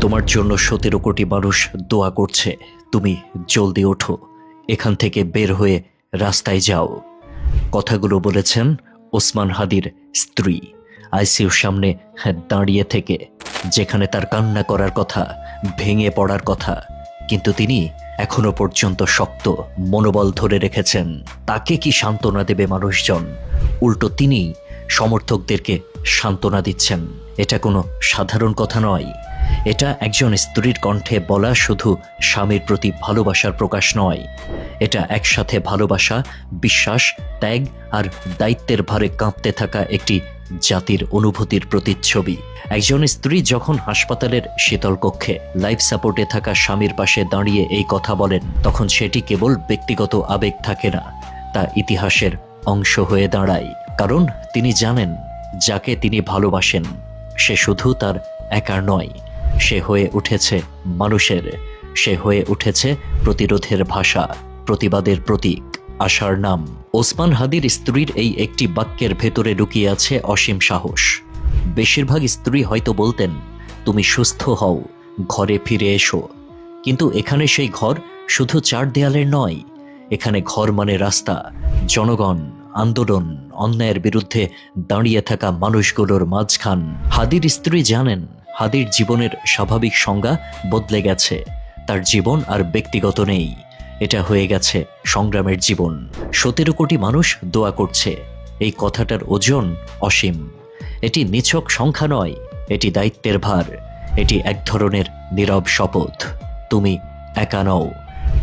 তোমার জন্য 17 কোটি মানুষ দোয়া করছে। তুমি জলদি ওঠো, এখান থেকে বের হয়ে রাস্তায় যাও। কথাগুলো বলেছেন ওসমান হাদির স্ত্রী আইসিইউর সামনে দাঁড়িয়ে থেকে, যেখানে তার কান্না করার কথা, ভেঙে পড়ার কথা, কিন্তু তিনি এখনো পর্যন্ত শক্ত মনোবল ধরে রেখেছেন। তাকে কি সান্ত্বনা দেবে মানুষজন? উল্টো তিনি সমর্থকদেরকে সান্ত্বনা দিচ্ছেন। এটা কোনো সাধারণ কথা নয়। এটা একজন স্ত্রীর কণ্ঠে বলা শুধু স্বামীর প্রতি ভালোবাসার প্রকাশ নয়, এটা একসাথে ভালোবাসা, বিশ্বাস, ত্যাগ আর দায়িত্বের ভারে কাঁপতে থাকা একটি জাতির অনুভূতির প্রতিচ্ছবি। একজন স্ত্রী যখন হাসপাতালের শীতল কক্ষে লাইফ সাপোর্টে থাকা স্বামীর পাশে দাঁড়িয়ে এই কথা বলেন, তখন সেটি কেবল ব্যক্তিগত আবেগ থাকে না, তা ইতিহাসের অংশ হয়ে দাঁড়ায়। কারণ তিনি জানেন, যাকে তিনি ভালোবাসেন সে শুধু তার একার নয়, সে হয়ে উঠেছে মানুষের, সে হয়ে উঠেছে প্রতিরোধের ভাষা, প্রতিবাদের প্রতীক, আশার নাম। ওসমান হাদির স্ত্রীর এই একটি বাক্যের ভেতরে লুকিয়ে আছে অসীম সাহস। বেশিরভাগ স্ত্রী হয়তো বলতেন, তুমি সুস্থ হও, ঘরে ফিরে এসো। কিন্তু এখানে সেই ঘর শুধু 4 দেয়ালের নয়, এখানে ঘর মানে রাস্তা, জনগণ, আন্দোলন, অন্যায়ের বিরুদ্ধে দাঁড়িয়ে থাকা মানুষগুলোর মাঝখান। হাদির স্ত্রী জানেন, হাদির জীবনের স্বাভাবিক সংজ্ঞা বদলে গেছে। তার জীবন আর ব্যক্তিগত নেই, এটা হয়ে গেছে সংগ্রামের জীবন। 17 কোটি মানুষ দোয়া করছে, এই কথাটার ওজন অসীম। এটি নিছক সংখ্যা নয়, এটি দায়িত্বের ভার, এটি এক ধরনের নীরব শপথ। তুমি একা নও,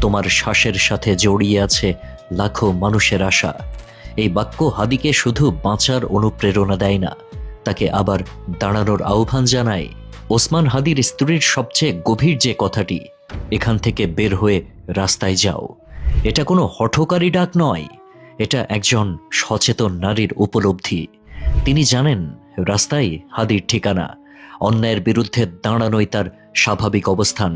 তোমার শ্বাসের সাথে জড়িয়ে আছে লাখো মানুষের আশা। এই বাক্য হাদিকে শুধু বাঁচার অনুপ্রেরণা দেয় না, তাকে আবার দাঁড়ানোর আহ্বান জানায়। ওসমান হাদির স্ত্রীর সবচেয়ে গভীর যে কথাটি, এখান থেকে বের হয়ে রাস্তায় যাও, এটা কোনো হঠকারী ডাক নয়, এটা একজন সচেতন নারীর উপলব্ধি। তিনি জানেন, রাস্তায় হাদির ঠিকানা, অন্যায়ের বিরুদ্ধে দাঁড়ানোই তার স্বাভাবিক অবস্থান।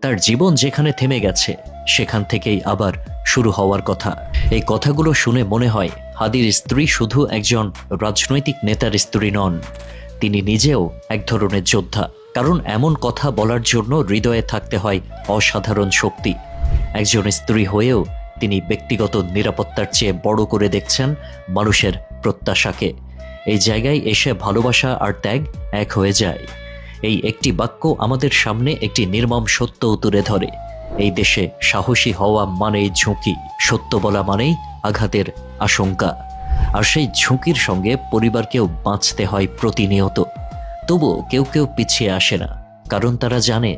তার জীবন যেখানে থেমে গেছে, সেখান থেকেই আবার শুরু হওয়ার কথা। এই কথাগুলো শুনে মনে হয়, হাদির স্ত্রী শুধু একজন রাজনৈতিক নেতার স্ত্রী নন, তিনি নিজেও এক ধরনের যোদ্ধা। কারণ এমন কথা বলার জন্য হৃদয়ে থাকতে হয় অসাধারণ শক্তি। একজন স্ত্রী হয়েও তিনি ব্যক্তিগত নিরাপত্তার চেয়ে বড় করে দেখছেন মানুষের প্রত্যাশাকে। এই জায়গায় এসে ভালোবাসা আর ত্যাগ এক হয়ে যায়। এই একটি বাক্য আমাদের সামনে একটি নির্মম সত্য তুলে ধরে। এই দেশে সাহসী হওয়া মানেই ঝুঁকি, সত্য বলা মানেই আঘাতের আশঙ্কা, আর সেই ঝুঁকির সঙ্গে পরিবারকেও বাঁচতে হয় প্রতিনিয়ত। তবুও কেউ কেউ পিছিয়ে আসে না, কারণ তারা জানে,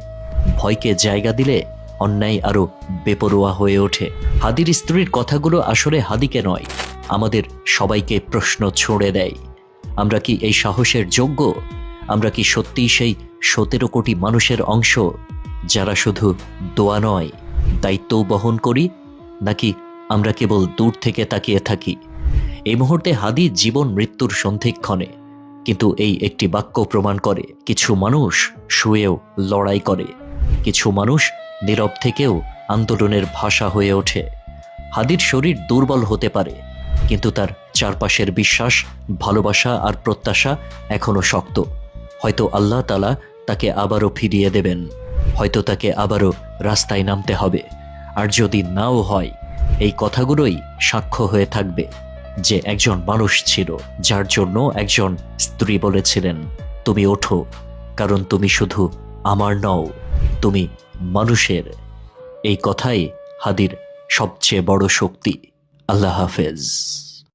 ভয়কে জায়গা দিলে অন্যায় আরো বেপরোয়া হয়ে ওঠে। হাদির স্ত্রীর কথাগুলো আসলে হাদিকে নয়, আমাদের সবাইকে প্রশ্ন ছুড়ে দেয়। আমরা কি এই সাহসের যোগ্য? আমরা কি সত্যিই সেই 17 কোটি মানুষের অংশ, যারা শুধু দোয়া নয়, দায়িত্বও বহন করি? নাকি আমরা কেবল দূর থেকে তাকিয়ে থাকি? এই মুহূর্তে হাদি জীবন মৃত্যুর সন্ধিক্ষণে, কিন্তু এই একটি বাক্য প্রমাণ করে, কিছু মানুষ শুয়েও লড়াই করে, কিছু মানুষ নীরব থেকেও আন্দোলনের ভাষা হয়ে ওঠে। হাদির শরীর দুর্বল হতে পারে, কিন্তু তার চারপাশের বিশ্বাস, ভালোবাসা আর প্রত্যাশা এখনো শক্ত। হয়তো আল্লাহ তাআলা তাকে আবারও ফিরিয়ে দেবেন, হয়তো তাকে আবারও রাস্তায় নামতে হবে। আর যদি নাও হয়, এই কথাগুলোই সাক্ষ্য হয়ে থাকবে যে একজন মানুষ ছিল, যার জন্য একজন স্ত্রী বলেছিলেন, তুমি ওঠো, কারণ তুমি শুধু আমার নও, তুমি মানুষের। এই কথাই হাদির সবচেয়ে বড় শক্তি। আল্লাহ হাফেজ।